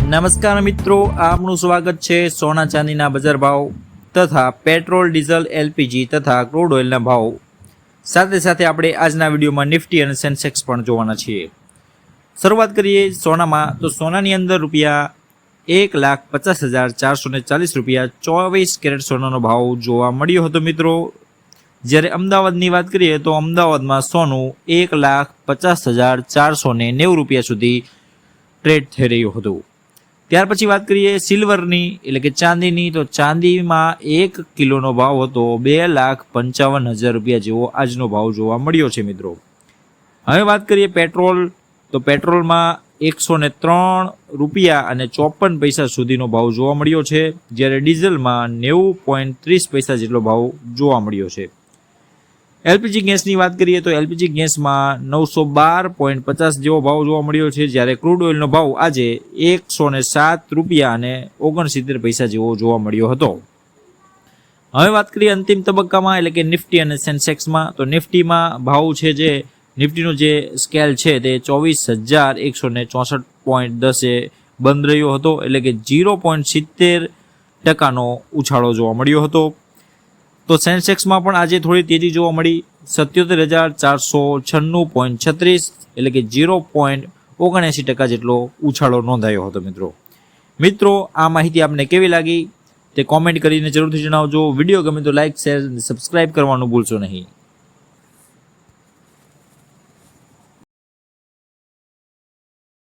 નમસ્કાર મિત્રો, આપનું સ્વાગત છે સોના ચાંદીના બજાર ભાવ તથા પેટ્રોલ ડીઝલ એલપીજી તથા ક્રૂડ ઓઇલના ભાવ સાથે આપણે આજના વિડીયોમાં નિફ્ટી અને સેન્સેક્સ પણ જોવાના છીએ। શરૂઆત કરીએ સોનામાં, તો સોનાની અંદર રૂપિયા 1,50,440 રૂપિયા 24 કેરેટ સોનાનો ભાવ જોવા મળ્યો હતો મિત્રો। જ્યારે અમદાવાદની વાત કરીએ તો અમદાવાદમાં સોનું 1,50,490 રૂપિયા સુધી ટ્રેડ થઈ રહ્યું હતું। ત્યાર પછી વાત કરીએ સિલ્વરની એટલે કે ચાંદીની, તો ચાંદીમાં 1 કિલોનો ભાવ હતો 2,55,000 રૂપિયા જેવો આજનો ભાવ જોવા મળ્યો છે મિત્રો। હવે વાત કરીએ પેટ્રોલ, તો પેટ્રોલમાં 103 રૂપિયા અને 54 પૈસા સુધીનો ભાવ જોવા મળ્યો છે, જ્યારે ડીઝલમાં 90.30 પૈસા જેટલો ભાવ જોવા મળ્યો છે। એલપીજી ગેસની વાત કરીએ તો એલપીજી ગેસમાં 912.50 જેવો ભાવ જોવા મળ્યો છે, જ્યારે ક્રૂડ ઓઇલનો ભાવ આજે 107 રૂપિયા અને 69 પૈસા જેવો જોવા મળ્યો હતો। હવે વાત કરીએ અંતિમ તબક્કામાં એટલે કે નિફ્ટી અને સેન્સેક્સમાં, તો નિફ્ટીમાં ભાવ છે જે નિફ્ટીનો જે સ્કેલ છે તે 24,164.10 બંધ રહ્યો હતો, એટલે કે 0.70% ઉછાળો જોવા મળ્યો હતો। તો સેન્સેક્સમાં પણ આજે થોડી તેજી જોવા મળી, 77,496.36 એટલે કે 0.79% જેટલો ઉછાળો નોંધાયો હતો મિત્રો। આ માહિતી આપને કેવી લાગી તે કોમેન્ટ કરીને જરૂરથી જણાવજો। વિડીયો ગમે તો લાઇક, શેર અને સબસ્ક્રાઇબ કરવાનું ભૂલશો નહીં।